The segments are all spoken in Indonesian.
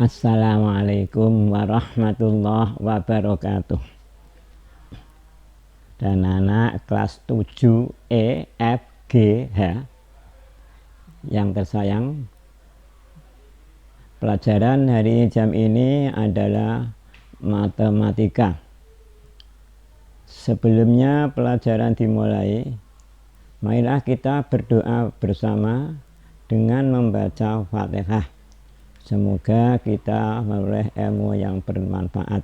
Assalamualaikum warahmatullahi wabarakatuh. Dan anak kelas 7 E, F, G, H yang tersayang, pelajaran hari jam ini adalah matematika. Sebelumnya pelajaran dimulai, marilah kita berdoa bersama dengan membaca Fatihah. Semoga kita memperoleh ilmu yang bermanfaat.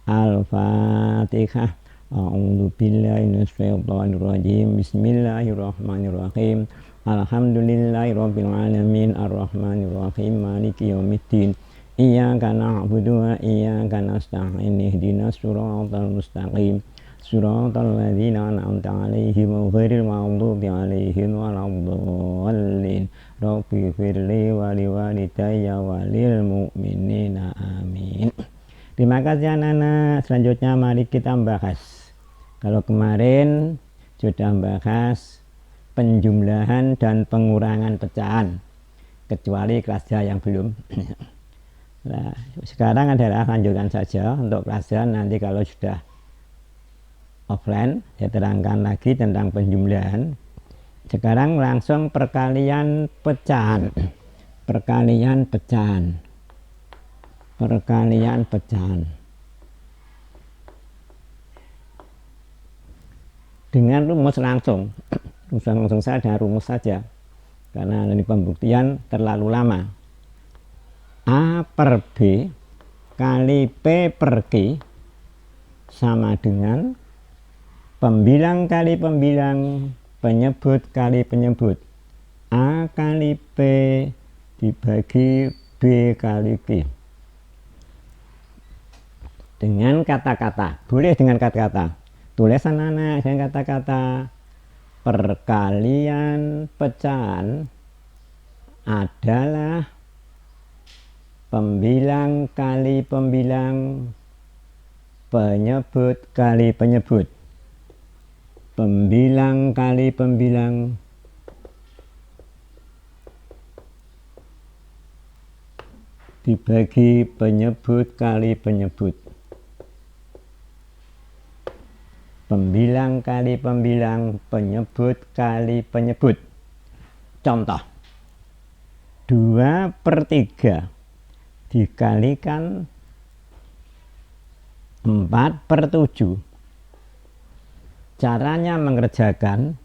Al-Fatihah. A'udzubillahi minasyaitonirrajim. Bismillahirrahmanirrahim. Alhamdulillahirabbil alamin arrahmanirrahim maliki yaumiddin. Iyyaka na'budu wa iyyaka nasta'in. Ihdinas siratal mustaqim. Siratal ladzina an'amta 'alaihim ghairil maghdubi 'alaihim waladdallin. Rabbi firli wa liwalidayya wa lil mu'minina amin. Terima kasih anak-anak. Selanjutnya mari kita bahas. Kalau kemarin sudah bahas penjumlahan dan pengurangan pecahan, kecuali kelas J yang belum. Nah, sekarang adalah lanjutkan saja untuk kelas J. Nanti kalau sudah offline saya terangkan lagi tentang penjumlahan. Sekarang langsung perkalian pecahan. Perkalian pecahan. Perkalian pecahan. Dengan rumus langsung. Langsung saja rumus saja. Karena ini pembuktian terlalu lama. A per B kali P per Q sama dengan pembilang kali pembilang, penyebut kali penyebut. A kali P dibagi B kali Q. Dengan kata-kata, boleh dengan kata-kata. Tulisan anak dengan kata-kata. Perkalian pecahan adalah pembilang kali pembilang, penyebut kali penyebut. Pembilang kali pembilang, dibagi penyebut kali penyebut. Pembilang kali pembilang, penyebut kali penyebut. Contoh, 2/3 dikalikan 4/7. Caranya mengerjakan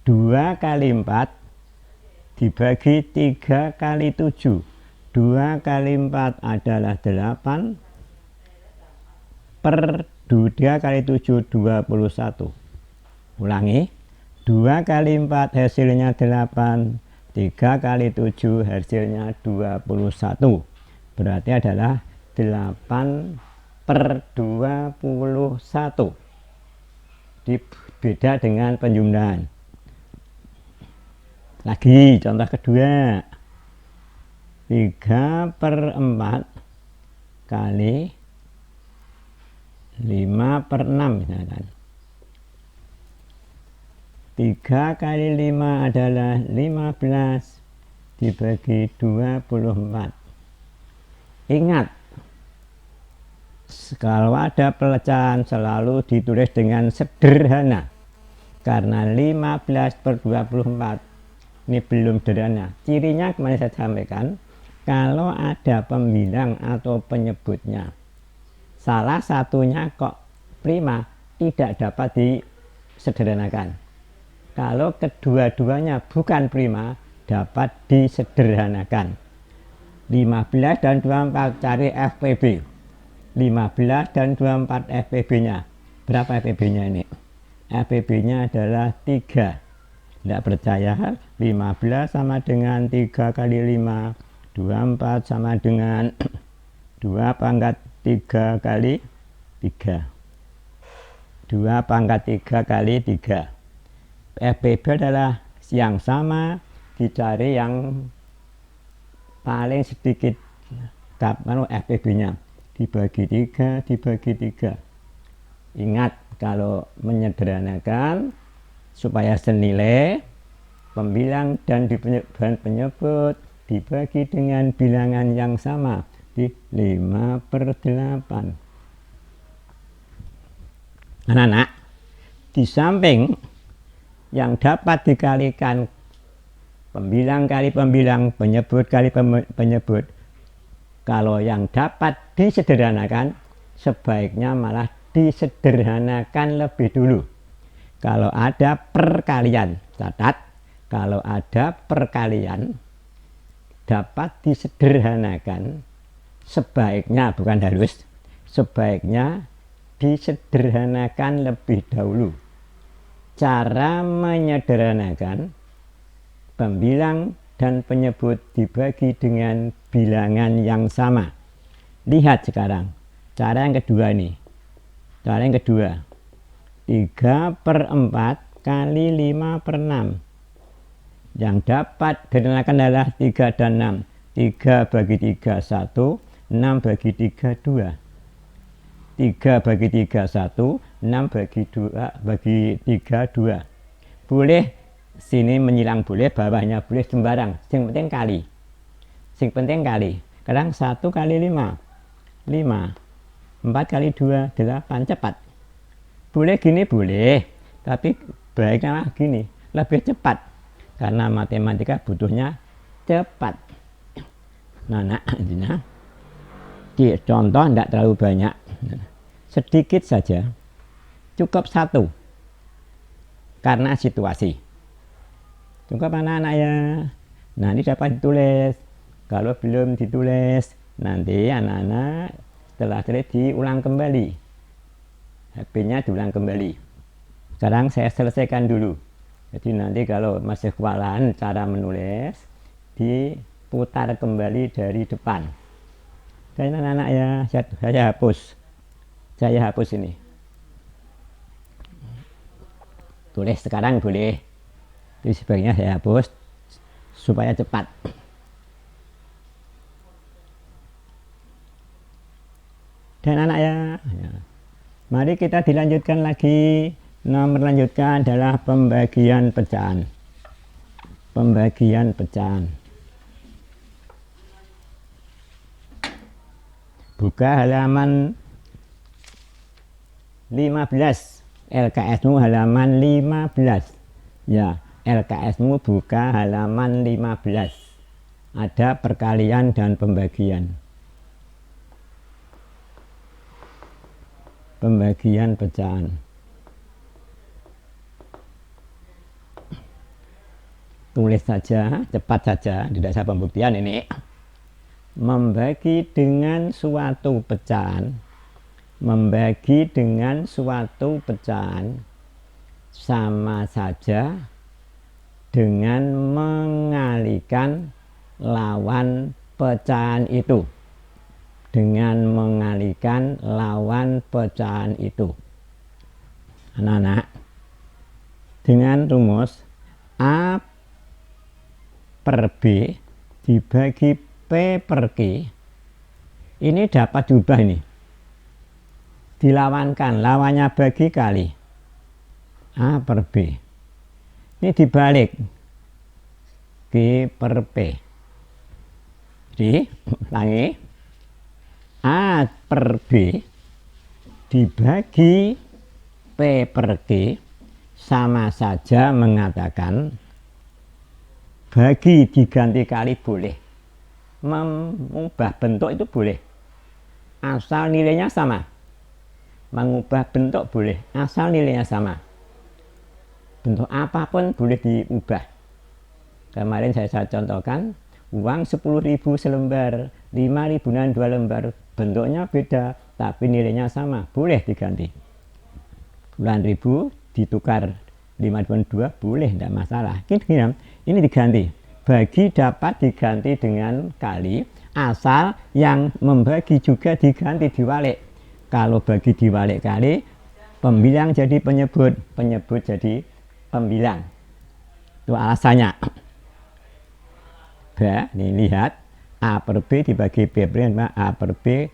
2 kali 4 dibagi 3 kali 7. 2 kali 4 adalah 8 per 2 kali 7 21. Ulangi, 2 kali 4 hasilnya 8, 3 kali 7 hasilnya 21. Berarti adalah 8 per 21. Beda dengan penjumlahan. Lagi contoh kedua, 3/4 kali 5/6 misalkan. 3 kali 5 adalah 15 dibagi 24. Ingat, kalau ada pecahan selalu ditulis dengan sederhana. Karena 15/24 ini belum sederhana. Cirinya kemarin saya sampaikan, kalau ada pembilang atau penyebutnya salah satunya kok prima, tidak dapat disederhanakan. Kalau kedua-duanya bukan prima, dapat disederhanakan. 15 dan 24 cari FPB. 15 dan 24 FPB-nya. Berapa FPB-nya ini? FPB-nya adalah 3. Tidak percaya? 15 sama dengan 3 kali 5. 24 sama dengan 2 pangkat 3 kali 3. 2 pangkat 3 kali 3. FPB adalah yang sama, dicari yang paling sedikit FPB-nya. Dibagi 3, dibagi 3. Ingat, kalau menyederhanakan supaya senilai, pembilang dan penyebut dibagi dengan bilangan yang sama. jadi 5/8. Anak-anak, di samping yang dapat dikalikan pembilang kali pembilang, penyebut kali penyebut, kalau yang dapat disederhanakan, sebaiknya malah disederhanakan lebih dulu. Kalau ada perkalian, catat, kalau ada perkalian dapat disederhanakan, sebaiknya, bukan harus, sebaiknya disederhanakan lebih dahulu. Cara menyederhanakan, pembilang dan penyebut dibagi dengan bilangan yang sama. Lihat sekarang cara yang kedua nih. Cara yang kedua, 3/4 kali 5/6. Yang dapat disederhanakan adalah 3 dan 6. 3 bagi 3 1, 6 bagi 3 2. 3 bagi 3 1, 6 bagi 3 2. Boleh sini menyilang, boleh bawahnya boleh sembarang, yang penting kali. Yang penting kali. Sekarang 1 kali 5 5, 4 kali 2 8, cepat. Boleh gini boleh, tapi baiknya gini, lebih cepat, karena matematika butuhnya cepat. Nah, contoh tidak terlalu banyak, sedikit saja, cukup 1 karena situasi. Cukup anak-anak ya. Nah, ini dapat ditulis. Kalau belum ditulis, nanti anak-anak setelah diulang kembali, HP-nya diulang kembali. Sekarang saya selesaikan dulu. Jadi nanti kalau masih kewalahan cara menulis, diputar kembali dari depan. Dan anak-anak ya, saya hapus ini. Tulis sekarang boleh, jadi sebaiknya saya hapus supaya cepat. Dan anak ya, mari kita dilanjutkan lagi. Nomor lanjutkan adalah pembagian pecahan. Pembagian pecahan. Buka halaman 15. LKS-mu halaman 15. Ya, LKS-mu buka halaman 15. Ada perkalian dan pembagian. Pembagian pecahan. Tulis saja, cepat saja, tidak usah pembuktian ini. Membagi dengan suatu pecahan, membagi dengan suatu pecahan sama saja dengan mengalihkan lawan pecahan itu. Dengan mengalihkan lawan pecahan itu. Anak-anak, dengan rumus A per B dibagi P per Q, ini dapat diubah ini, dilawankan, lawannya bagi kali A per B, ini dibalik Q per P. Jadi ulangi, A per B dibagi P per Q sama saja mengatakan bagi diganti kali boleh, mengubah bentuk itu boleh, asal nilainya sama. Mengubah bentuk boleh, asal nilainya sama. Bentuk apapun boleh diubah. Kemarin saya contohkan, uang 10.000 selembar, 5.000 2 lembar, bentuknya beda, tapi nilainya sama, boleh diganti. Puluhan ribu ditukar 5.000 2, boleh, tidak masalah. Ini diganti, bagi dapat diganti dengan kali, asal yang membagi juga diganti diwalik. Kalau bagi diwalik kali, pembilang jadi penyebut, penyebut jadi pembilang. Itu alasannya. Ini lihat, A per B dibagi B per Q, A per B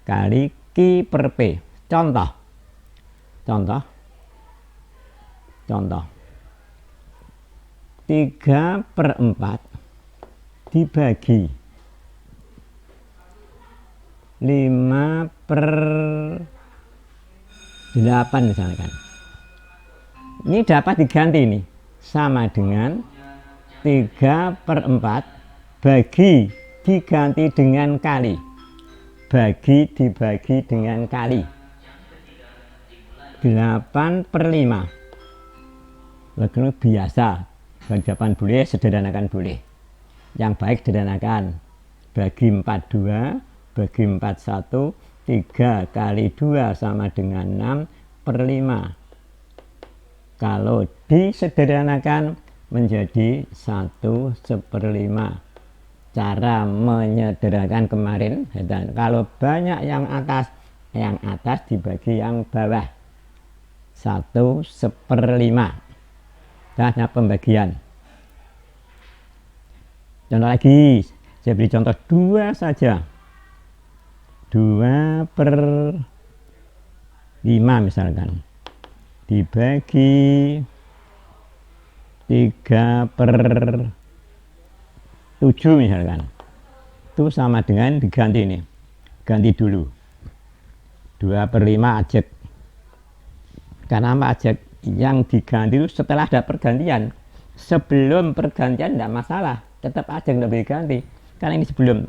kali Q per P. Contoh 3/4 dibagi 5/8 misalkan. Ini dapat diganti nih, sama dengan 3/4 bagi diganti dengan kali, bagi dibagi dengan kali, 8/5. Lalu biasa, bagi boleh, sederhanakan boleh. Yang baik sederhanakan, bagi 42, bagi 41, 3 kali 2 sama dengan 6/5. Kalau disederhanakan menjadi 1/1/5. Cara menyederhanakan kemarin, kalau banyak yang atas dibagi yang bawah, 1/1/5. Nah, pembagian. Contoh lagi, saya beri contoh 2 saja. 2/5 misalkan dibagi 3/7 misalkan, itu sama dengan diganti ini, ganti dulu 2/5 ajek. Karena apa ajek? Yang diganti itu setelah ada pergantian. Sebelum pergantian tidak masalah, tetap ajek, tidak boleh diganti, karena ini sebelum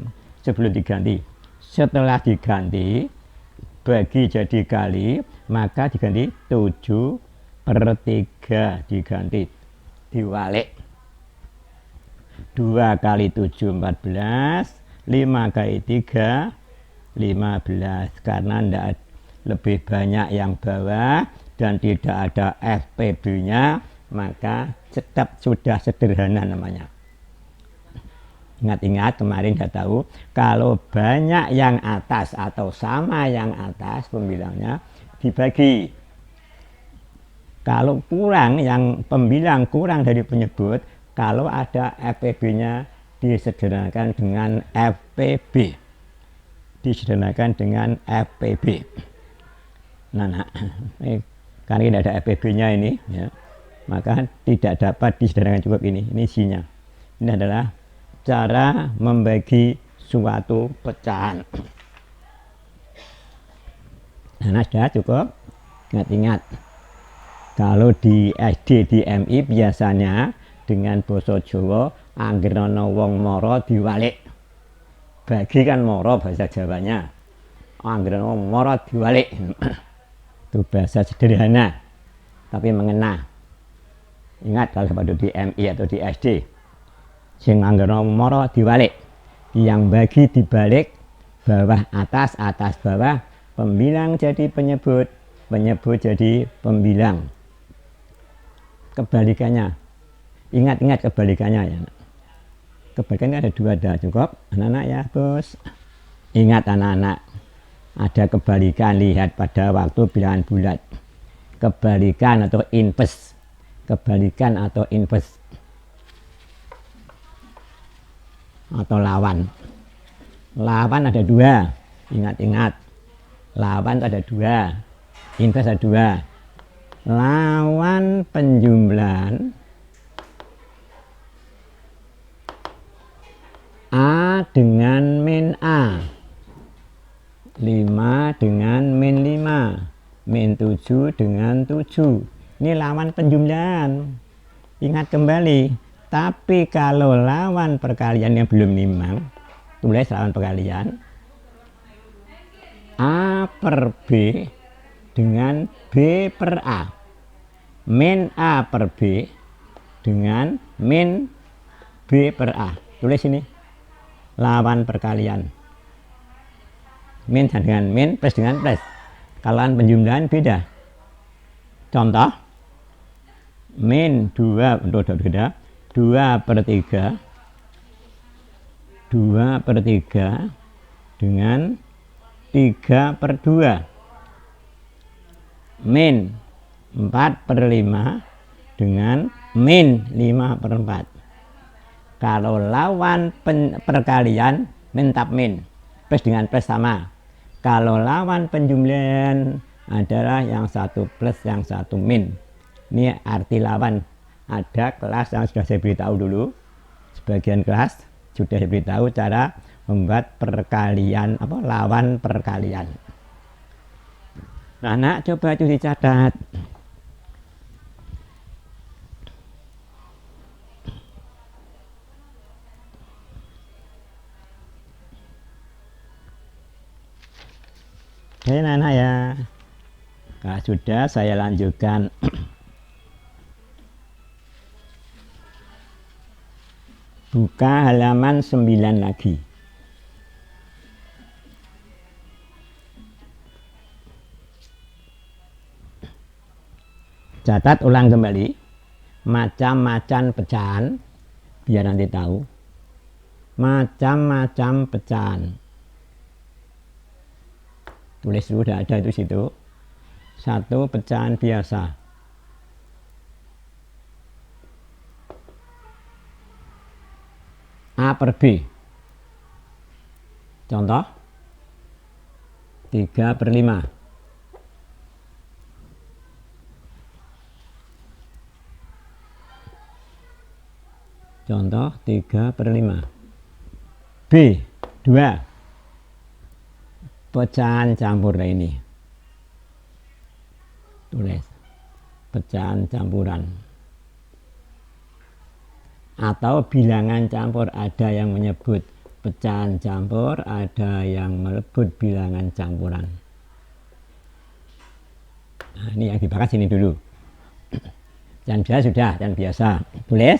diganti. Setelah diganti bagi jadi kali, maka diganti 7/3, diganti diwalik. 2 kali 7 14, 5 kali 3 15. Karena tidak lebih banyak yang bawah dan tidak ada FPB nya, maka tetap sudah sederhana namanya. Ingat-ingat kemarin sudah tahu, kalau banyak yang atas atau sama yang atas pembilangnya dibagi. Kalau kurang, yang pembilang kurang dari penyebut, kalau ada FPB-nya disederhanakan dengan FPB. Disederhanakan dengan FPB. Nah, karena tidak ada FPB-nya ini, ya, maka tidak dapat disederhanakan cukup ini isinya. Ini adalah cara membagi suatu pecahan. Nah, sudah cukup. Ingat-ingat, kalau di SD, di MI biasanya dengan basa Jawa, anggere ana wong mara diwalik. Bagi kan mara bahasa Jawanya. Anggere ana wong mara diwalik. Itu bahasa sederhana tapi mengena. Ingat kalau pada di MI atau di SD, sing anggere ana wong mara diwalik. Yang bagi dibalik, bawah atas, atas bawah, pembilang jadi penyebut, penyebut jadi pembilang. Kebalikannya, ingat-ingat kebalikannya ya. Kebalikannya ada 2, dah cukup anak-anak ya bos. Ingat anak-anak, ada kebalikan, lihat pada waktu bilangan bulat. Kebalikan atau inverse, kebalikan atau inverse atau lawan. Lawan ada 2, ingat-ingat, lawan ada 2, inverse ada 2. Lawan penjumlahan A dengan min A, 5 dengan min 5, min 7 dengan 7. Ini lawan penjumlahan. Ingat kembali. Tapi kalau lawan perkalian yang belum nimbang, tulis lawan perkalian A per B dengan B per A, min A per B dengan min B per A. Tulis ini lawan perkalian, min dengan min, plus dengan plus. Kalau penjumlahan beda. Contoh, min 2 untuk beda, 2/3 dengan 3/2, min 4/5 dengan min 5/4. Kalau lawan perkalian min tap min, plus dengan plus sama. Kalau lawan penjumlahan adalah yang satu plus yang satu min. Ini arti lawan. Ada kelas yang sudah saya beritahu dulu, sebagian kelas sudah saya beritahu cara membuat perkalian lawan perkalian. Nah, nak coba itu dicatat. Oke, anak ya. Nah, sudah saya lanjutkan. Buka halaman 9 lagi. Catat ulang kembali macam-macam pecahan biar nanti tahu. Macam-macam pecahan. Tulis dulu, udah ada itu situ. Satu pecahan biasa. A per B. Contoh 3/5. Contoh 3/5. B 2. Pecahan campur ini. Tulis pecahan campuran. Atau bilangan campur, ada yang menyebut pecahan campur, ada yang menyebut bilangan campuran. Nah, ini yang dibahas ini dulu. Yang biasa sudah, yang biasa. Tulis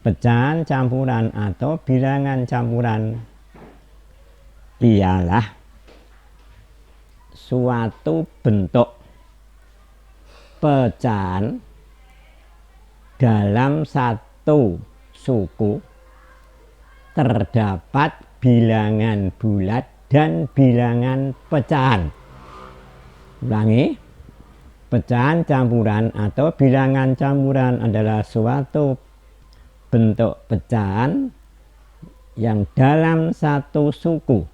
pecahan campuran atau bilangan campuran ialah suatu bentuk pecahan dalam satu suku terdapat bilangan bulat dan bilangan pecahan. Ulangi, pecahan campuran atau bilangan campuran adalah suatu bentuk pecahan yang dalam satu suku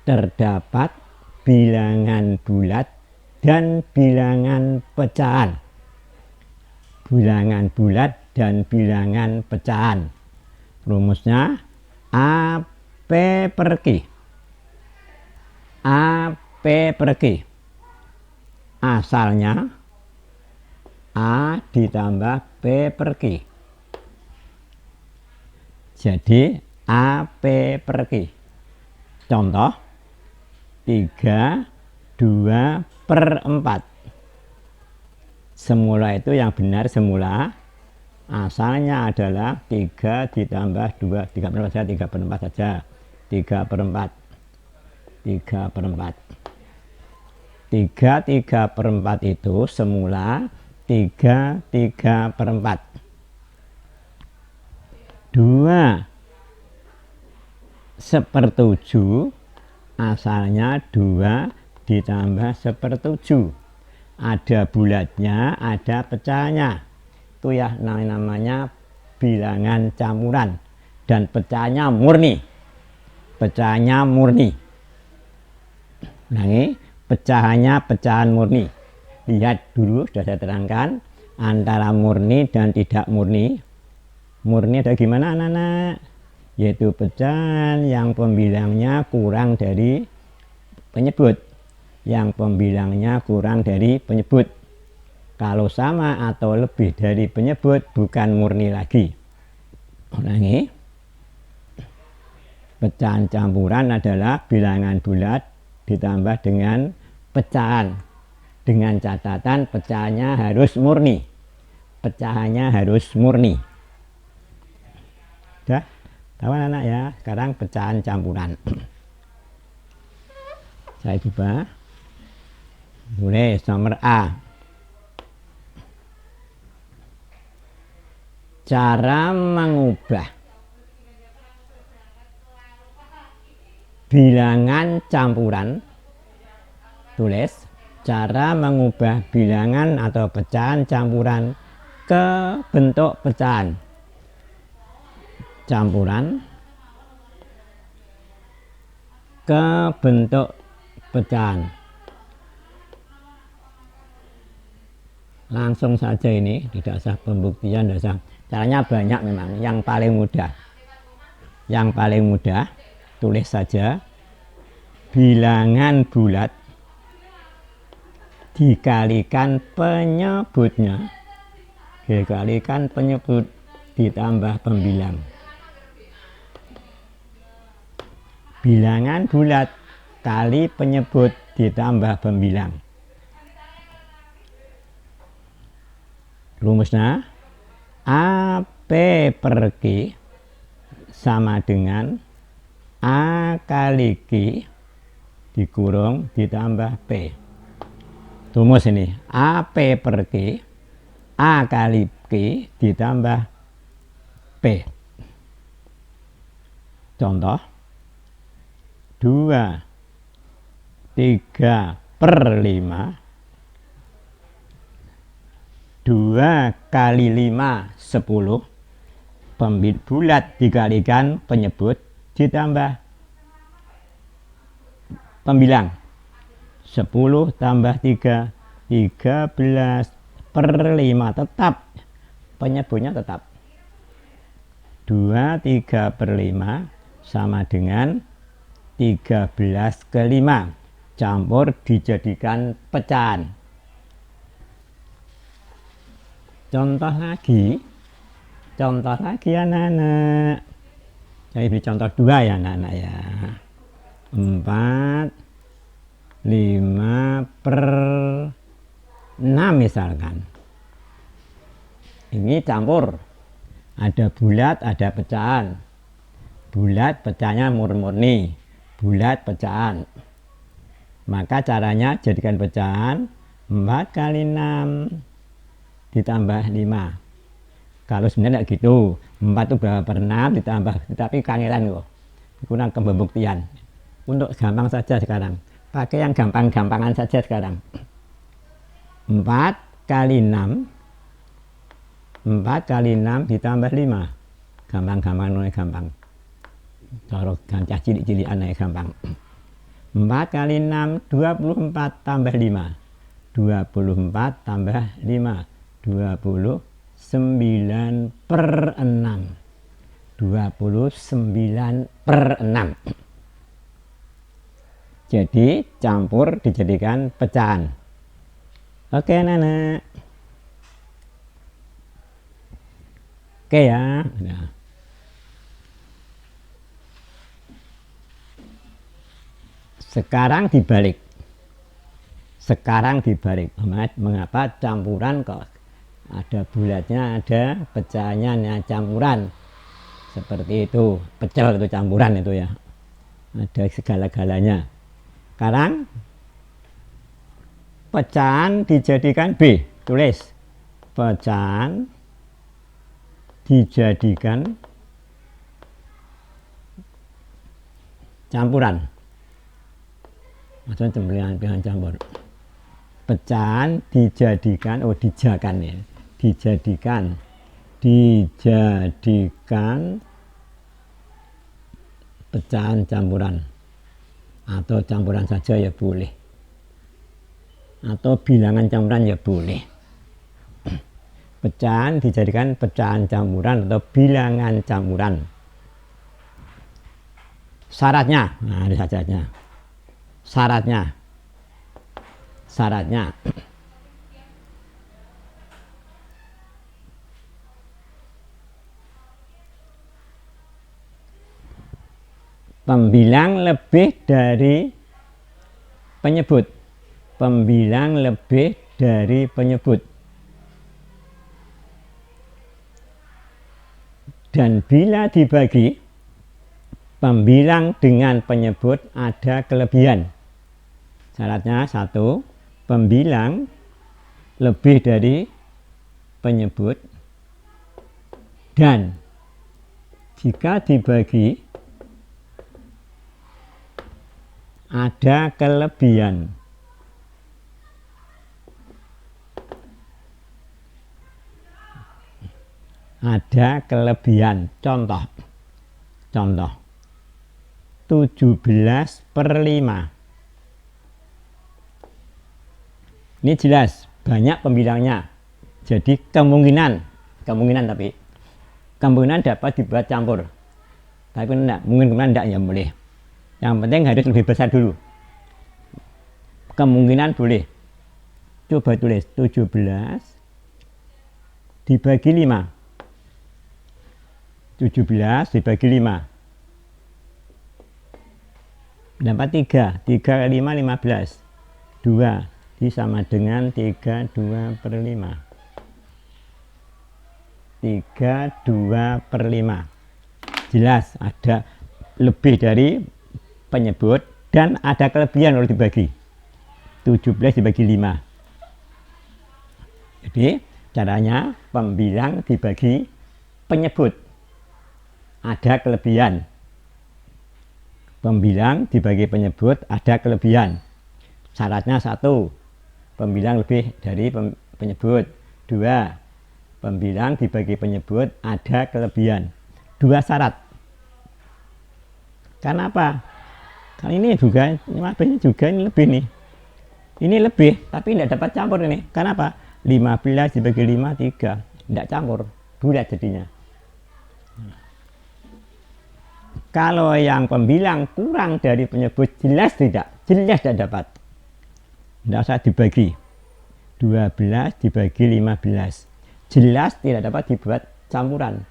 terdapat bilangan bulat dan bilangan pecahan. Bilangan bulat dan bilangan pecahan. Rumusnya AP per Q. AP per Q. Asalnya A ditambah P per Q. Jadi AP per Q. Contoh 3/2/4. Semula itu yang benar semula. Asalnya adalah 3 ditambah 2. 3/4 saja, 3/4 saja. 3/4. 3/4. 3/4 itu semula 3/4. 2/7 asalnya 2 ditambah 1/7. Ada bulatnya, ada pecahnya. Itu ya namanya bilangan campuran. Dan pecahnya murni. Pecahannya murni. Nah, ini pecahannya pecahan murni. Lihat dulu, sudah saya terangkan antara murni dan tidak murni. Murni ada gimana anak-anak? Yaitu pecahan yang pembilangnya kurang dari penyebut. Yang pembilangnya kurang dari penyebut. Kalau sama atau lebih dari penyebut bukan murni lagi. Ulangi. Pecahan campuran adalah bilangan bulat ditambah dengan pecahan. Dengan catatan pecahannya harus murni. Pecahannya harus murni. Sudah? Tahu anak ya? Sekarang pecahan campuran. Saya coba. Tulis nomor A. Cara mengubah bilangan campuran. Tulis cara mengubah bilangan atau pecahan campuran ke bentuk pecahan. Campuran ke bentuk pecahan. Langsung saja ini, tidak usah pembuktian, tidak usah. Caranya banyak memang. Yang paling mudah, tulis saja bilangan bulat dikalikan penyebutnya, dikalikan penyebut ditambah pembilang. Bilangan bulat kali penyebut ditambah pembilang. Rumusnya AP per Q sama dengan A kali Q dikurung ditambah P. Rumus ini AP per Q, A kali Q ditambah P. Contoh 2, 3 per 5, 2 kali 5, 10. Bulat dikalikan penyebut ditambah pembilang. 10 tambah 3, 13 per 5, tetap. Penyebutnya tetap. 2, 3 per 5 sama dengan 13 ke 5. Campur dijadikan pecahan. Contoh lagi anak-anak. Saya beri contoh 2 ya anak-anak ya. 4, 5 per 6 misalkan. Ini campur. Ada bulat, ada pecahan. Bulat pecahnya murni. Bulat pecahan. Maka caranya jadikan pecahan 4 kali 6 ditambah 5. Kalau sebenarnya tidak gitu, 4 itu berapa per 6 ditambah, tapi kangelan kok. Kurang pembuktian. Untuk gampang saja sekarang. Pakai yang gampang-gampangan saja sekarang. 4 kali 6 ditambah 5. Gampang-gampang, gampang. Kalau gancah cilik-cilik aneh gampang. 4 kali 6, 24 tambah 5. 24 tambah 5. 29 per 6. 29 per 6. Jadi campur dijadikan pecahan. Oke anak-anak. Oke ya. Nah. Sekarang dibalik. Mengapa campuran kok ada bulatnya, ada pecahannya, campuran. Seperti itu, pecel itu campuran itu ya. Ada segala-galanya. Sekarang pecahan dijadikan B. Tulis. Pecahan dijadikan campuran. Maksudnya pilihan campur. Pecahan dijadikan, dijadikan pecahan campuran, atau campuran saja ya boleh, atau bilangan campuran ya boleh. Pecahan dijadikan pecahan campuran atau bilangan campuran. Syaratnya, nah ada syaratnya pembilang lebih dari penyebut. Pembilang lebih dari penyebut. Dan bila dibagi, pembilang dengan penyebut ada kelebihan. Syaratnya 1, pembilang lebih dari penyebut, dan jika dibagi ada kelebihan. Ada kelebihan. Contoh 17 per 5. Ini jelas banyak pembilangnya. Jadi kemungkinan dapat dibuat campur. Tapi mungkin enggak ya boleh. Yang penting harus lebih besar dulu. Kemungkinan boleh. Coba tulis 17 dibagi 5. 17 dibagi 5. Dapat 3. 3 kali 5, 15. 2 sama dengan 3/2/5. 3/2/5. Jelas ada lebih dari penyebut dan ada kelebihan kalau dibagi. 17 dibagi 5. Jadi caranya pembilang dibagi penyebut. Ada kelebihan. Pembilang dibagi penyebut ada kelebihan. Syaratnya 1. Pembilang lebih dari penyebut. 2. Pembilang dibagi penyebut ada kelebihan. 2 syarat. Karena apa? Karena ini juga, ini lebih nih. Ini lebih, tapi tidak dapat campur ini. Karena apa? 15 dibagi 5, 3. Tidak campur, bulat jadinya. Kalau yang pembilang kurang dari penyebut, jelas tidak dapat. Tidak usah dibagi. 12 dibagi 15. Jelas tidak dapat dibuat campuran.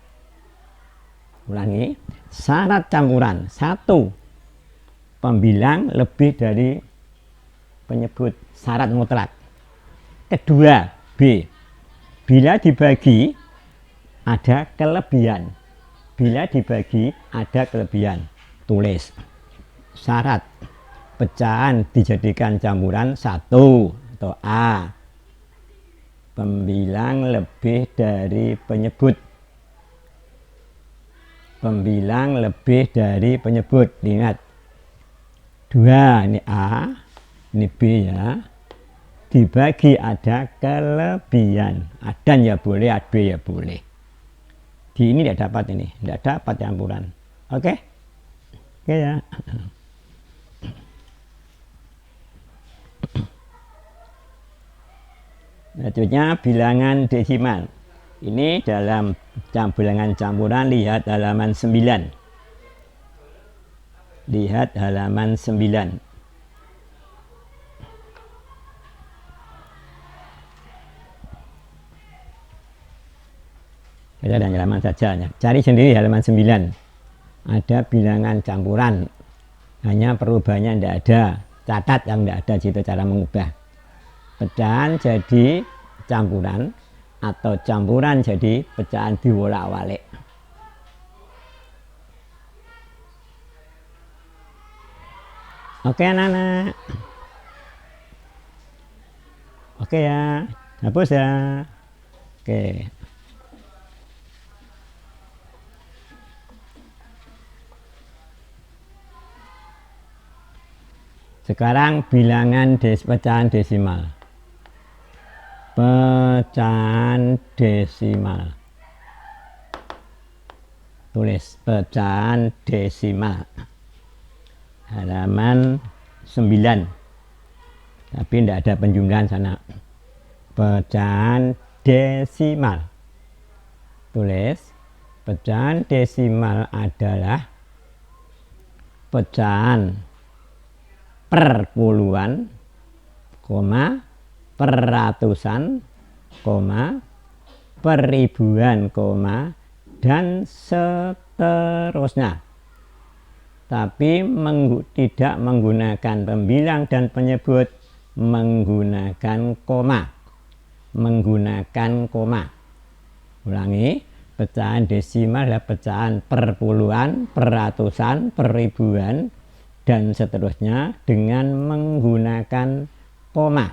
Ulangi, syarat campuran 1. Pembilang lebih dari penyebut, syarat mutlak. Kedua, B. Bila dibagi ada kelebihan. Bila dibagi ada kelebihan. Tulis syarat pecahan dijadikan campuran 1 atau A. Pembilang lebih dari penyebut. Pembilang lebih dari penyebut. Ingat. 2 ini A, ini B ya. Dibagi ada kelebihan. Ada ya boleh, ada ya boleh. Di ini tidak dapat ini, tidak dapat campuran. Oke? Oke ya. Selanjutnya bilangan desimal. Ini dalam bilangan campuran, lihat halaman 9. Lihat halaman 9. Kita dan halaman saja. Cari sendiri halaman 9. Ada bilangan campuran. Hanya perubahannya tidak ada. Catat yang tidak ada, situ cara mengubah. Pecahan jadi campuran atau campuran jadi pecahan diwolak-walik. Oke anak-anak. Oke ya, hapus ya. Oke. Sekarang bilangan pecahan desimal. Pecahan desimal. Tulis pecahan desimal. Halaman 9. Tapi tidak ada penjumlahan sana. Pecahan desimal. Tulis pecahan desimal adalah pecahan per puluhan, koma, per ratusan, koma, per ribuan, koma, dan seterusnya. Tapi tidak menggunakan pembilang dan penyebut, menggunakan koma. Menggunakan koma. Ulangi, pecahan desimal adalah pecahan per puluhan, per ratusan, per ribuan, dan seterusnya dengan menggunakan koma.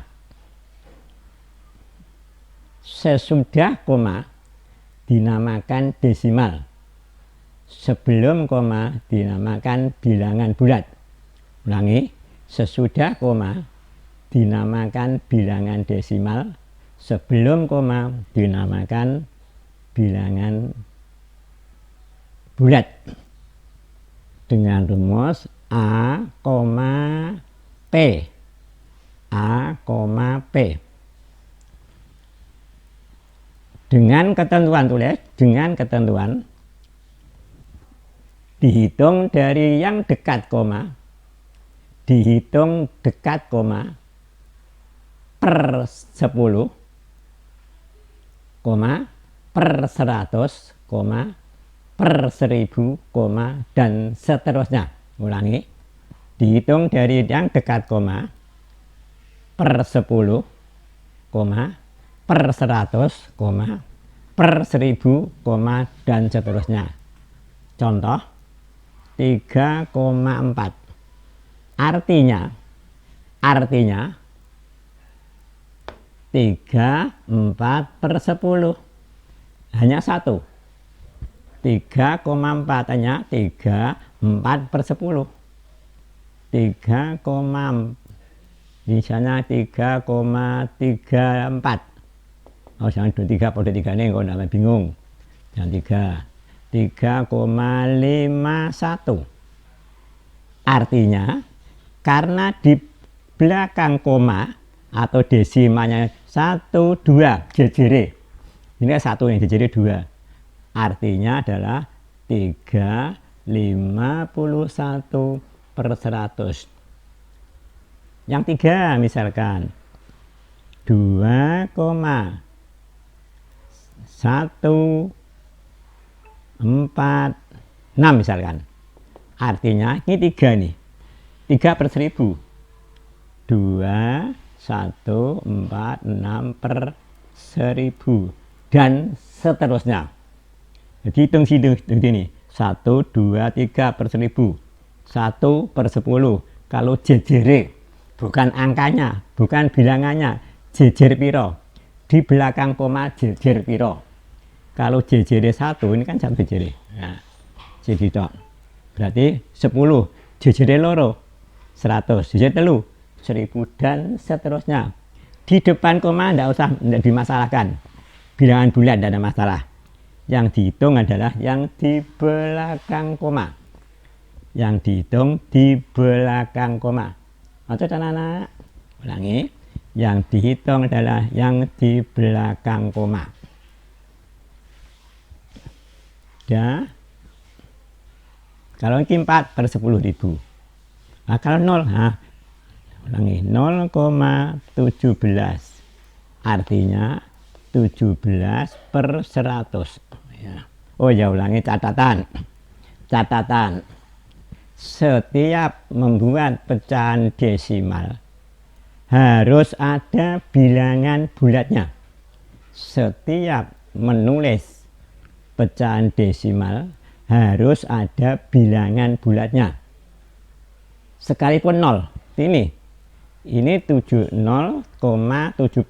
Sesudah koma dinamakan desimal. Sebelum koma dinamakan bilangan bulat. Ulangi, sesudah koma dinamakan bilangan desimal. Sebelum koma dinamakan bilangan bulat. Dengan rumus A, P. A, P. Dengan ketentuan, tulis dengan ketentuan dihitung dari yang dekat koma, dihitung dekat koma per 10, koma per 100, koma per 1000, koma dan seterusnya. Ulangi, dihitung dari yang dekat koma per 10, koma per 100, koma per 1000, koma dan seterusnya. Contoh 3,4. Artinya 3,4 per 10 hanya 1. 3,4 hanya 3,4 per 10. 3, misalnya 3,34. Oh, jangan 3 pada 3 ini kalau tidak bingung. Jangan 3,51. Artinya karena di belakang koma atau desimalnya 1, 2 jejere. Ini 1 yang jejere 2. Artinya adalah 3,51 per 100. Yang 3 misalkan 2,146 misalkan. Artinya ini 3 nih. 3 per 1000. 2,146 per 1000 dan seterusnya. Jadi hitung sini 1, 2, 3 per 1000, 1 per 10. Kalau jejere, bukan angkanya, bukan bilangannya, jejer piro, di belakang koma jejer piro. Kalau jejere 1 ini kan 1 jejere. Nah, jadi tok. Berarti 10 jejere loro 100, jejer telu 1000 dan seterusnya. Di depan koma tidak dimasalahkan, bilangan bulat tidak ada masalah. Yang dihitung adalah yang di belakang koma, yang dihitung di belakang koma. Atau anak-anak ulangi, yang dihitung adalah yang di belakang koma. Ya, kalau ini 4 per 10.000. Nah, kalau 0, ulangi 0,17. Artinya 17 per 100. Ya. Oh ya, ulangi catatan. Setiap membuat pecahan desimal harus ada bilangan bulatnya. Setiap menulis pecahan desimal harus ada bilangan bulatnya. Sekalipun 0. Ini 70,17,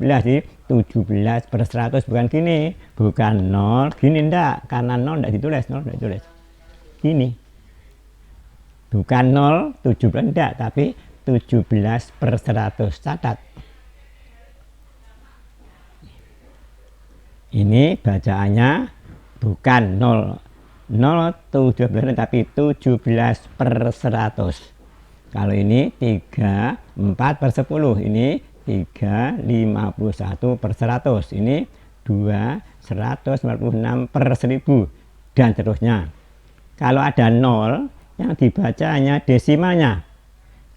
jadi 17 per 100, bukan gini, bukan 0, gini enggak, karena 0 enggak ditulis, gini, bukan 0, 17 enggak, tapi 17 per 100, catat. Ini bacaannya bukan 0,17, tapi 17 per 100. Kalau ini 3,4 per 10, ini 3,51 per 100, ini 2,196 per 1000, dan seterusnya. Kalau ada 0, yang dibaca hanya desimalnya.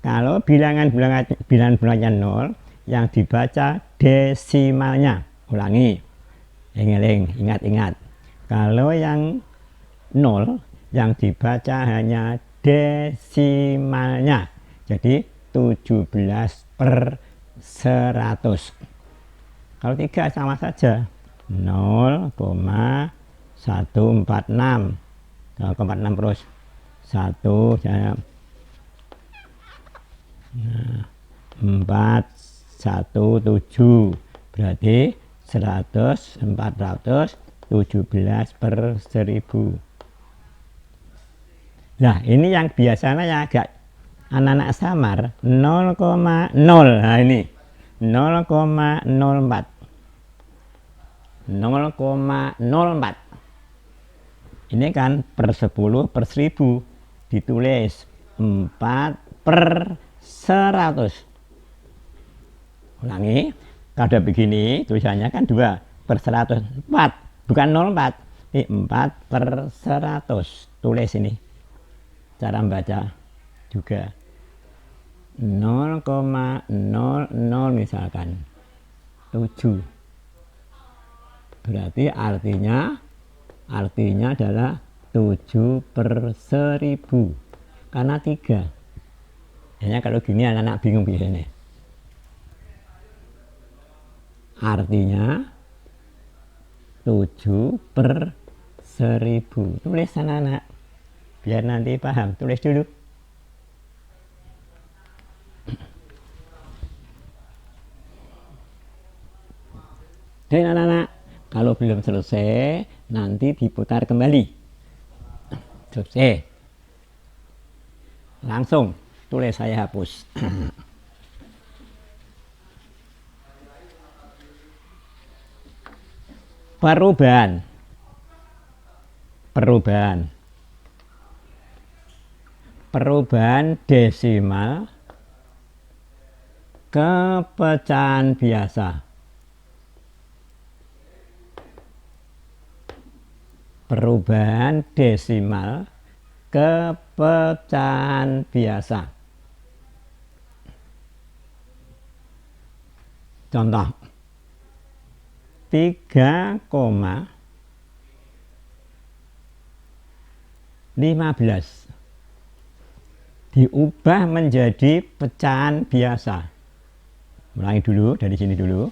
Kalau bilangan-bilangannya 0, yang dibaca desimalnya. Ulangi, ingat. Kalau yang 0, yang dibaca hanya desimalnya, jadi 17 per 100. Kalau 3 sama saja, 0,146, 0,46 terus 1 saya 417, berarti 417 per 1000. Nah, ini yang biasanya yang agak anak-anak samar 0,0. Nah, ini 0,04. 0,04. Ini kan per 10 per 1000, ditulis 4 per 100. Ulangi, kalau begini tulisannya kan 2. per 100. 4, bukan 0,4. Ini 4 per 100. Tulis ini. Cara membaca juga. 0,00 misalkan 7. Berarti artinya adalah 7 per 1000. Karena 3. Hanya kalau gini anak-anak bingung biasanya. Artinya 7 per 1000. Tulis anak-anak. Biar nanti paham. Tulis dulu. Dan anak-anak, kalau belum selesai, nanti diputar kembali. Selesai. Langsung tulis, saya hapus. Perubahan desimal ke pecahan biasa. Perubahan desimal ke pecahan biasa. Contoh 3,15 diubah menjadi pecahan biasa. Ulangi dulu, dari sini dulu.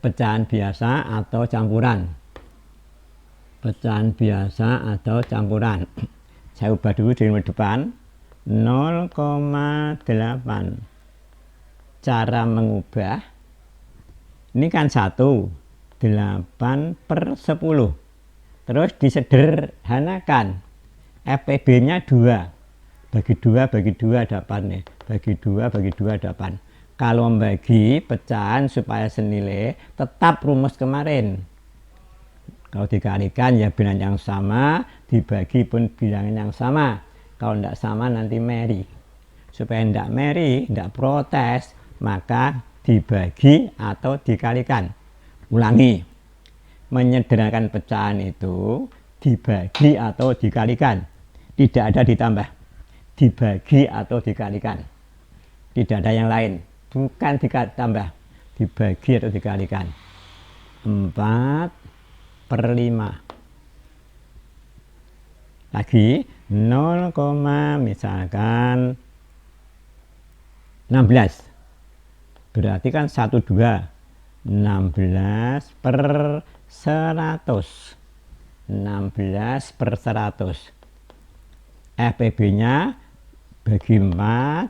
Pecahan biasa atau campuran. Pecahan biasa atau campuran. Saya ubah dulu di depan. 0,8. Cara mengubah. Ini kan 1. 8 per 10. Terus disederhanakan. FPB-nya 2. Bagi 2 dapat nih. Bagi 2 dapat. Kalau membagi pecahan supaya senilai, tetap rumus kemarin. Kalau dikalikan ya bilangan yang sama, dibagi pun bilangan yang sama. Kalau tidak sama nanti meri. Supaya tidak meri, tidak protes, maka dibagi atau dikalikan. Ulangi. Menyederhanakan pecahan itu dibagi atau dikalikan. Tidak ada ditambah. Dibagi atau dikalikan. Tidak ada yang lain. Bukan ditambah. Dibagi atau dikalikan. 4 per 5. Lagi 0, misalkan 16. Berarti kan 12. 16 per 100. 16 per 100. FPB-nya bagi 4,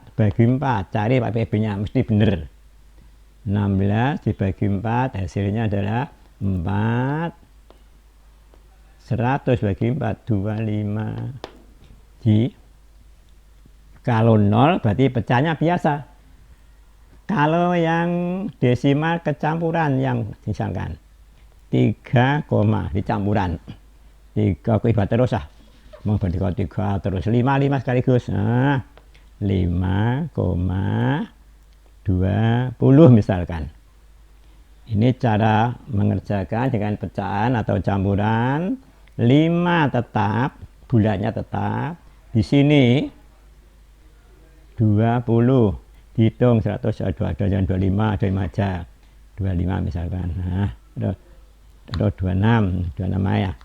cari FPB-nya mesti benar. 16 dibagi 4 hasilnya adalah 4. 100 bagi 4 25. Kalau 0 berarti pecahnya biasa. Kalau yang desimal kecampuran, yang misalkan 3, di campuran 3 ibarat terus mau berdikau 3 terus 5 sekaligus. Nah, 5,20 misalkan. Ini cara mengerjakan dengan pecahan atau campuran. 5 tetap, bulannya tetap. Di sini 20. Dihitung 100, ada yang 25, ada 5 aja. 25 misalkan. Nah, ada 26 ya.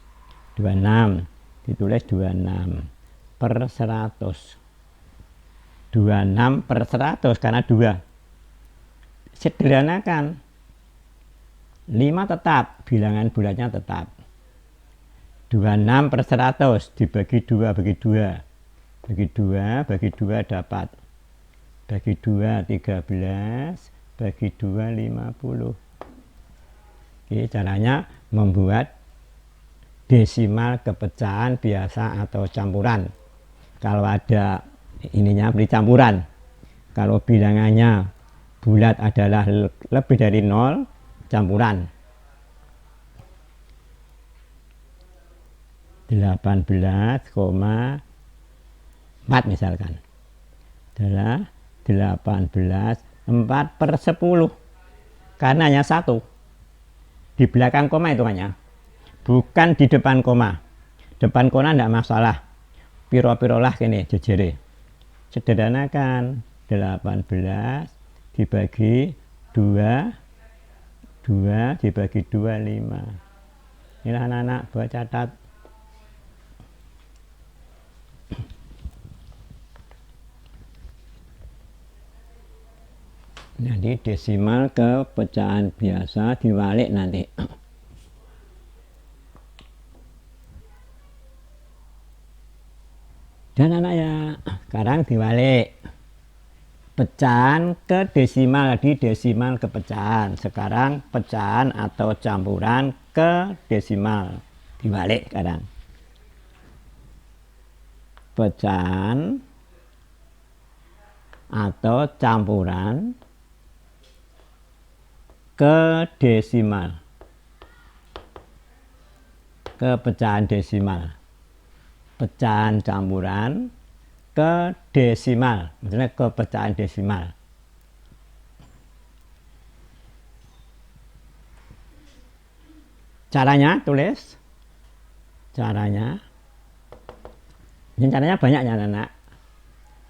26. Ditulis 26 per 100. 26 per 100 karena 2. Sederhanakan. 5 tetap, bilangan bulannya tetap. 26 per 100 dibagi 2 bagi 2. Bagi 2 dapat. Bagi 2 13, bagi 2 50. Oke, caranya membuat desimal kepecahan biasa atau campuran. Kalau ada ininya beri campuran. Kalau bilangannya bulat adalah lebih dari 0, campuran. 18,4 misalkan. Adalah 18 4 per 10. Karena hanya 1. di belakang koma hitungannya, bukan di depan koma. Depan koma tidak masalah, piro-piro lah kene jejere. Sederhanakan 18 dibagi 2 dibagi 2 5. Inilah anak-anak buat catat. Jadi desimal ke pecahan biasa diwalik nanti. Dan anak ya, sekarang diwalik. Pecahan ke desimal, tadi desimal ke pecahan. Sekarang pecahan atau campuran ke desimal. Dibalik sekarang. Pecahan atau campuran ke desimal. Ke pecahan desimal. Pecahan campuran ke desimal, maksudnya ke pecahan desimal. Caranya tulis. Caranya. Ini caranya banyak ya anak.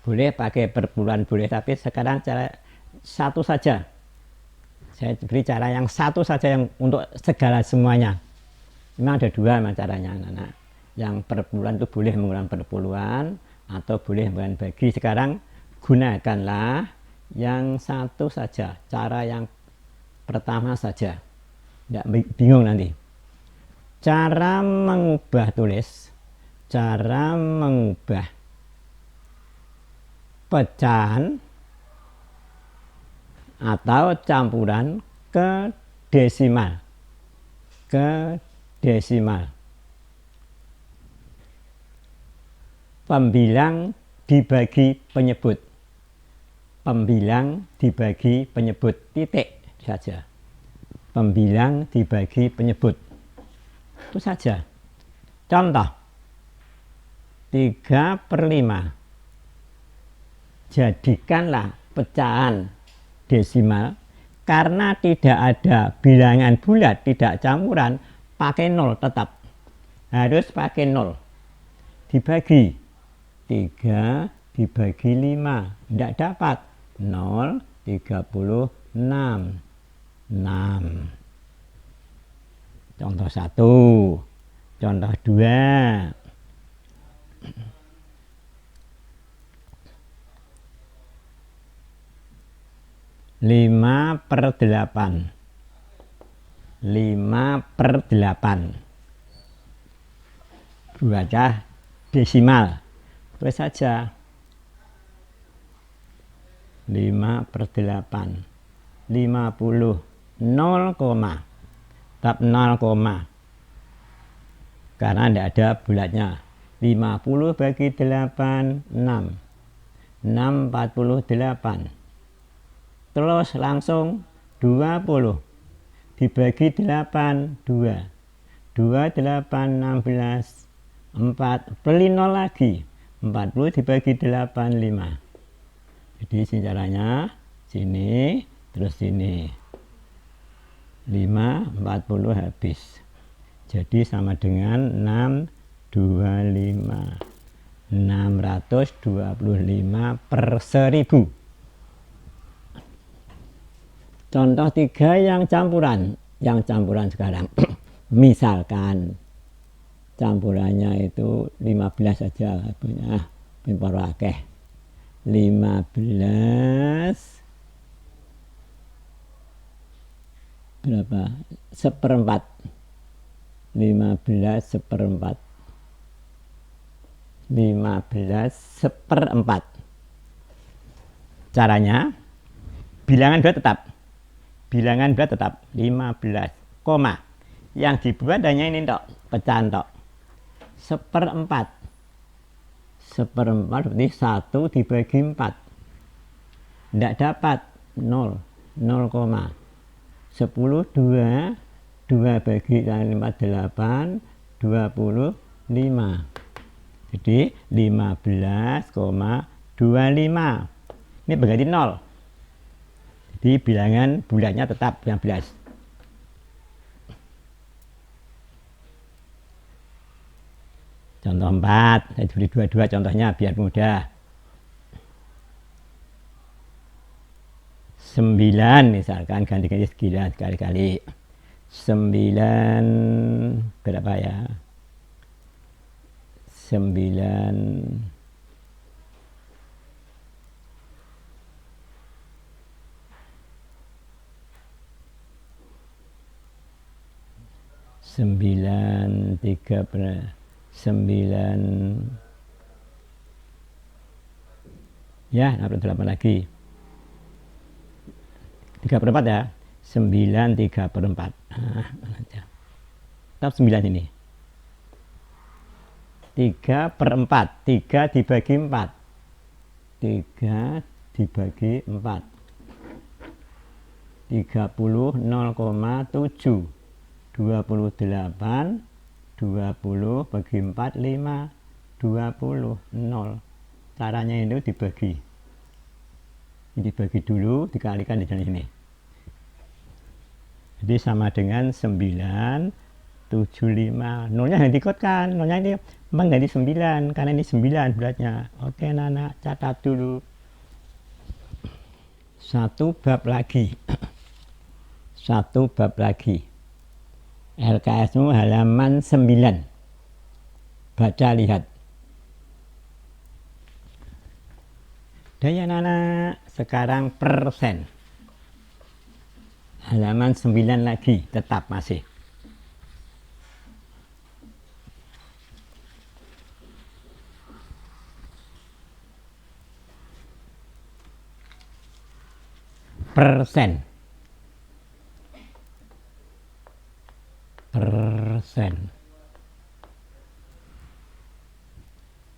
Boleh pakai perpuluhan boleh, tapi sekarang cara satu saja. Saya beri cara yang satu saja yang untuk segala semuanya. Memang ada dua memang caranya anak-anak. Yang perpuluhan itu boleh menggunakan perpuluhan atau boleh menggunakan bagi. Sekarang gunakanlah yang satu saja, cara yang pertama saja. Tidak bingung nanti. Cara mengubah tulis. Cara mengubah pecahan atau campuran ke desimal. Ke desimal. Pembilang dibagi penyebut. Pembilang dibagi penyebut, titik saja. Pembilang dibagi penyebut. Itu saja. Contoh. 3/5. Jadikanlah pecahan desimal karena tidak ada bilangan bulat, tidak campuran, pakai 0 tetap. Harus pakai 0. Dibagi 3 dibagi 5, tidak dapat 0, 36. 6. Contoh 1. Contoh 2. 5/8. 5/8. Baca desimal. Tulis saja 5/8. 50. 0, tetap 0, karena tidak ada bulatnya. 50 bagi 8, 6. 6/48. Terus langsung 20 dibagi 8, 2. 2, 8, 16. 4, beli 0 lagi. 40 dibagi 8, 5. Jadi sini caranya, sini, terus sini. 5, 40 habis. Jadi sama dengan 625. 625/1000. Contoh 3 yang campuran. Yang campuran sekarang. Misalkan campurannya itu 15 saja. Punya pimpor akeh. 15 berapa? 1/4. 15/4. 15/4. Caranya bilangan dua tetap. Bilangan dua tetap 15, koma. Yang dibuat hanya ini tok, pecahan tok. 1/4. 1/4 berarti 1 dibagi 4. Tidak dapat 0, 0, 10, 2 bagi 4, 8, 25. Jadi 15,25. Ini berganti 0. Jadi bilangan bulatnya tetap 15. Contoh 4, saya beri 22 contohnya biar mudah. 9 misalkan, ganti-ganti 9 sekali-kali. 9 berapa ya? 9 9 3 9 ya 68 lagi 3/4 ya 9 3/4 tetap 9 ini 3/4 3 dibagi 4 3 dibagi 4 30 0,7 28 20 bagi 4 5 20 0. Caranya itu dibagi dulu dikalikan di sini. Jadi sama dengan 975. Nolnya yang dikotkan, nolnya ini menjadi 9 karena ini 9 beratnya. Oke anak-anak, catat dulu. Satu bab lagi. LKS-mu halaman 9. Baca lihat. Dan ya anak-anak, sekarang persen. Halaman 9 lagi, tetap masih. Persen.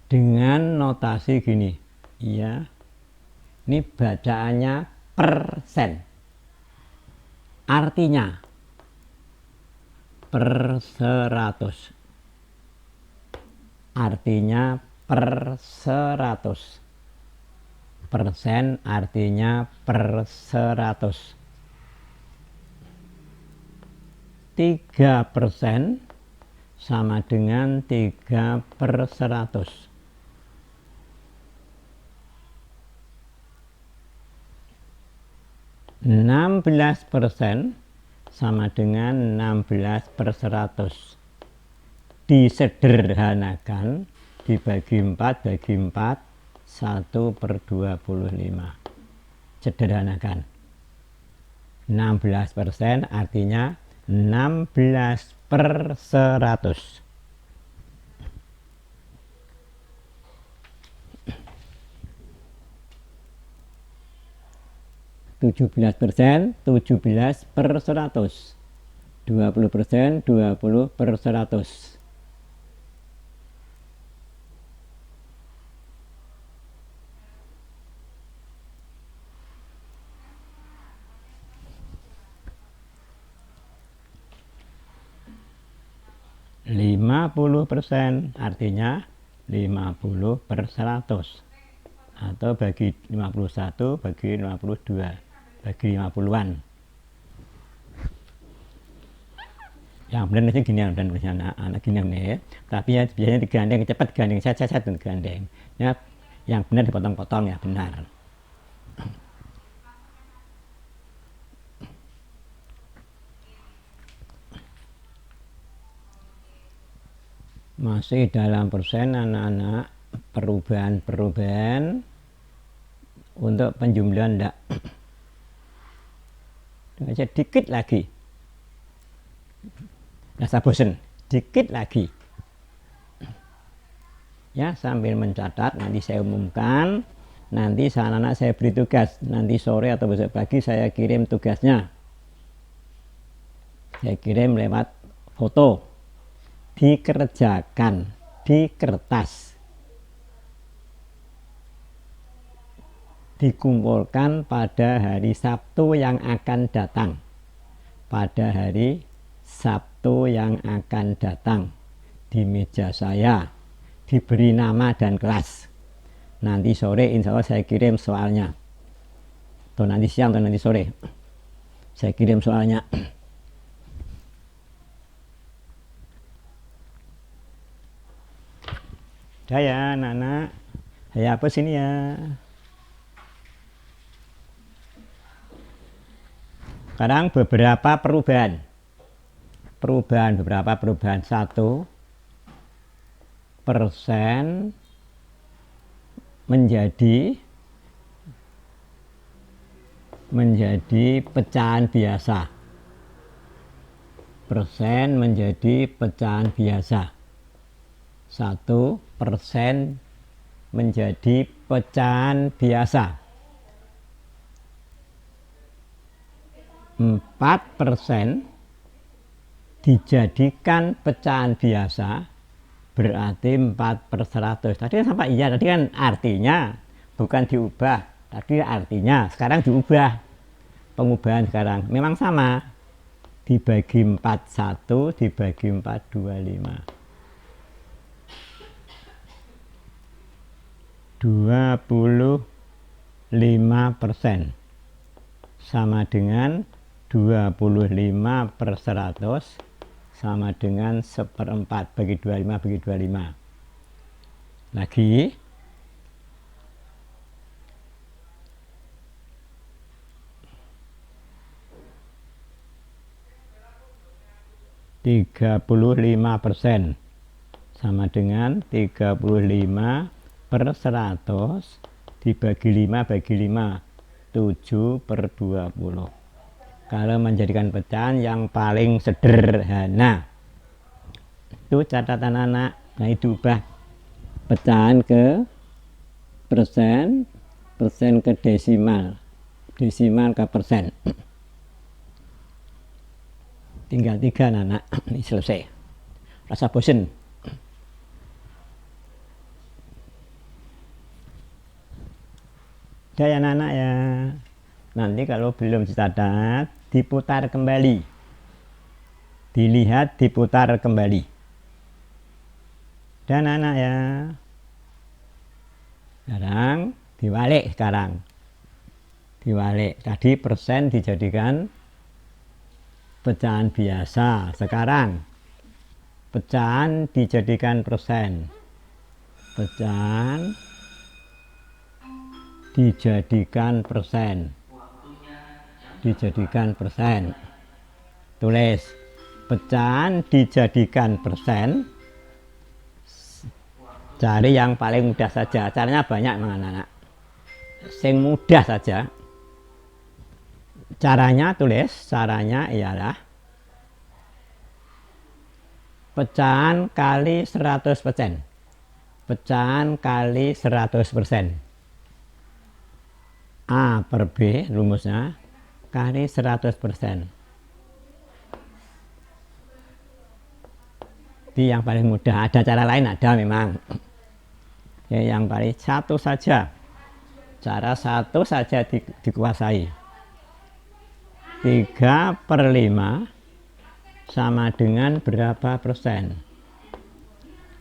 Dengan notasi gini, ya. Ini bacaannya persen. Artinya per 100. Artinya per 100. Persen artinya per 100. 3% sama dengan 3/100. 16% sama dengan 16/100. Disederhanakan, dibagi 4 bagi 4, 1/25. Sederhanakan. 16% artinya 16/100. 17% 17/100. 20% 20/100. %, artinya 50/100 atau bagi 51 bagi 52 bagi 50-an. Yang benar nanti gini dan anak gini nih, tapi ya biasanya digandeng cepat, gandeng saya gandeng ya, yang benar dipotong-potong ya benar. Masih dalam persen anak-anak, perubahan untuk penjumlahan enggak. Sedikit lagi. Rasa bosan, dikit lagi. Ya, sambil mencatat nanti saya umumkan. Nanti anak-anak saya beri tugas. Nanti sore atau besok pagi saya kirim tugasnya. Saya kirim lewat foto. Dikerjakan di kertas. Dikumpulkan pada hari Sabtu yang akan datang. Pada hari Sabtu yang akan datang di meja saya, diberi nama dan kelas. Nanti sore insya Allah saya kirim soalnya, atau nanti siang atau nanti sore saya kirim soalnya. Udah ya anak-anak, saya hapus ini ya. Sekarang beberapa perubahan. Beberapa perubahan. 1% menjadi pecahan biasa. Persen menjadi pecahan biasa. 1% menjadi pecahan biasa. 4% dijadikan pecahan biasa, berarti 4/100. Tadi kan sampai iya, tadi kan artinya bukan diubah, tadi artinya, sekarang diubah. Pengubahan sekarang memang sama, dibagi 41 dibagi 425, 25% sama dengan 25/100 sama dengan 1/4, bagi 25 bagi 25. Lagi 35% sama dengan 35/100 dibagi 5 bagi 5, 7/20. Kalau menjadikan pecahan yang paling sederhana, itu catatan anak. Nah, itu ubah pecahan ke persen, persen ke desimal, desimal ke persen. Tinggal 3 anak, ini selesai. Rasa bosen. Udah ya anak ya. Nanti kalau belum dicatat, diputar kembali. Dilihat, diputar kembali. Dan anak ya. Sekarang diwalik sekarang. Diwalik. Tadi persen dijadikan pecahan biasa. Sekarang pecahan dijadikan persen. Pecahan dijadikan persen. Dijadikan persen. Tulis pecahan dijadikan persen. Cari yang paling mudah saja. Caranya banyak anak-anak. Yang mudah saja. Caranya tulis. Caranya ialah pecahan kali 100%. Pecahan kali 100%. A per B rumusnya kali 100%. Itu yang paling mudah. Ada cara lain, ada memang. Ya, yang paling satu saja. Cara satu saja dikuasai. 3/5 sama dengan berapa persen?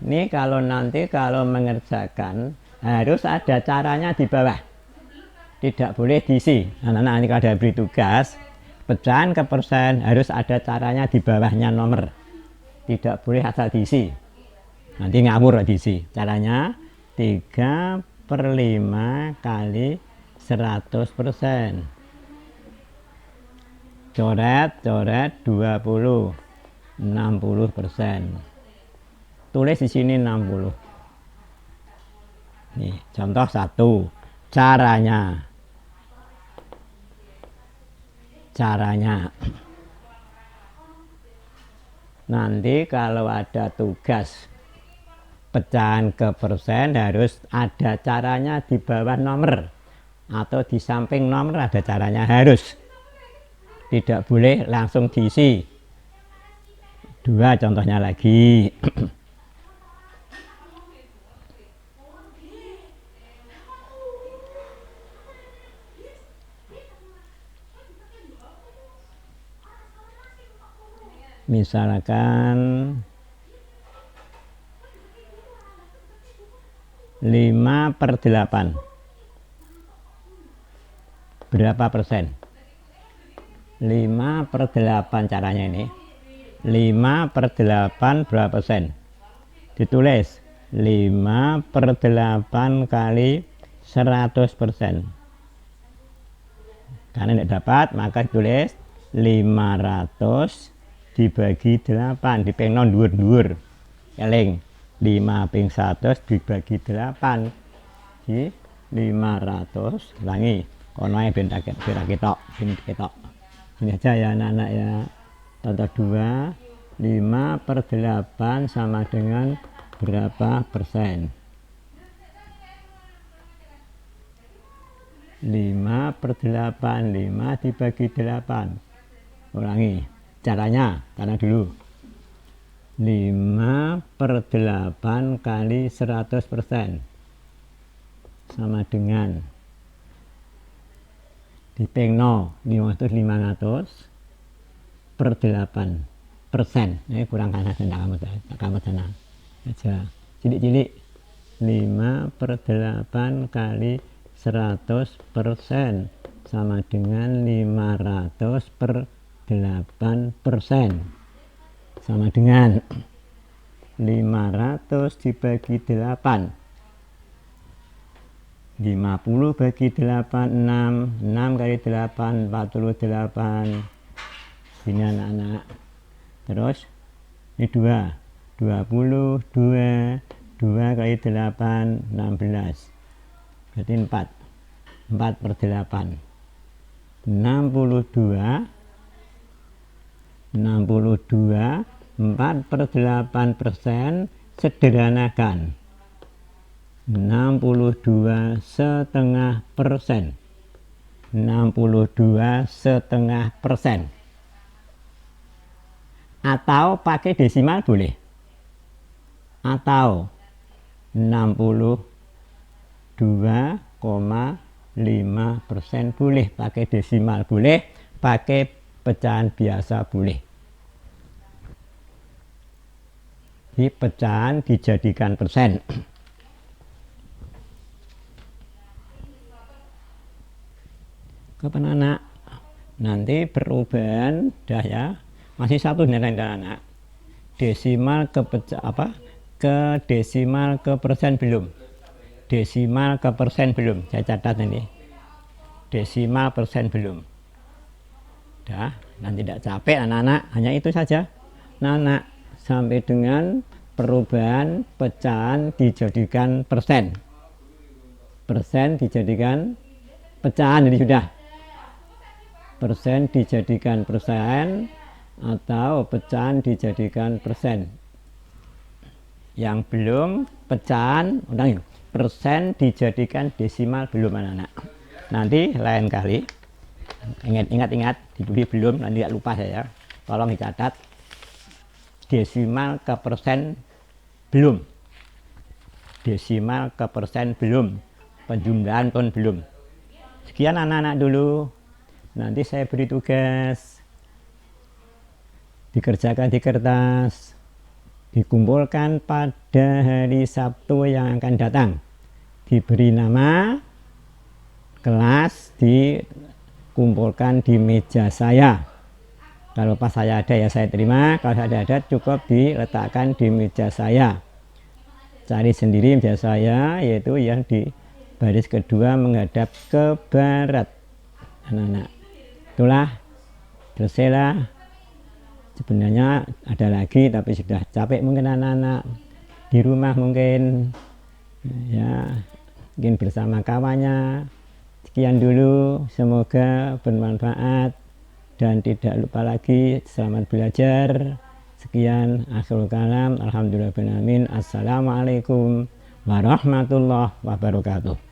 Ini kalau nanti kalau mengerjakan harus ada caranya di bawah. Tidak boleh diisi. Anak-anak ini kalau ada beri tugas pecahan ke persen harus ada caranya di bawahnya nomor. Tidak boleh asal diisi. Nanti ngawur diisi. Caranya 3/5 kali 100%. Coret 20, 60%. Tulis di sini 60. Nih, contoh 1. Caranya. Nanti kalau ada tugas pecahan ke persen harus ada caranya di bawah nomor atau di samping nomor ada caranya, harus. Tidak boleh langsung diisi. 2 contohnya lagi. Misalkan 5/8 berapa persen? 5/8 caranya ini. 5/8 berapa persen? Ditulis 5/8 kali 100%. Karena tidak dapat, maka tulis 500 dibagi 8, dipengno dhuwur-dhuwur. Eling, 5 ping 100 dibagi 8 di 500. Ulangi, kono ae ben ketok. Ini aja ya anak-anak ya. Contoh 2, 5/8 sama dengan berapa persen? 5/8, 5 dibagi 8. Ulangi caranya, karena dulu 5/8 kali 100% sama dengan dipengno 500/8%. Ini kurang kanan kamu sana aja cilik-cilik. 5/8 kali 100% sama dengan 500/8%, sama dengan 500 dibagi 8. 50 bagi 8 6, 6 kali 8 48. Sini anak-anak. Terus ini 2, 22, 2 kali 8 16. Berarti 4/8. 62 4/8%. Sederhanakan 62,5%. 62,5%. Atau pakai desimal boleh, atau 62,5% boleh, pakai desimal boleh, pakai pecahan biasa boleh. Di pecahan dijadikan persen. Kapan anak? Nanti perubahan dah ya. Masih satu anak. Desimal ke ke desimal ke persen belum. Desimal ke persen belum. Saya catat ini. Desimal persen belum. Dah, nanti tidak capek anak-anak. Hanya itu saja. Anak sampai dengan perubahan pecahan dijadikan persen. Persen dijadikan pecahan, jadi sudah. Persen dijadikan persen atau pecahan dijadikan persen. Yang belum pecahan, ulangi, persen dijadikan desimal belum anak-anak. Nanti lain kali ingat dibeli belum, nanti tidak lupa saya. Tolong dicatat desimal ke persen belum. Desimal ke persen belum. Penjumlahan pun belum. Sekian anak-anak dulu. Nanti saya beri tugas, dikerjakan di kertas, dikumpulkan pada hari Sabtu yang akan datang. Diberi nama, kelas dikumpulkan di meja saya. Kalau pas saya ada ya saya terima, kalau saya ada cukup diletakkan di meja saya. Cari sendiri meja saya, yaitu yang di baris kedua menghadap ke barat. Anak-anak, itulah selesailah. Sebenarnya ada lagi tapi sudah capek mungkin anak-anak di rumah, mungkin ya, mungkin bersama kawannya. Sekian dulu, semoga bermanfaat dan tidak lupa lagi. Selamat belajar. Sekian, akhirul kalam, alhamdulillahirabbil alamin. Assalamualaikum warahmatullahi wabarakatuh.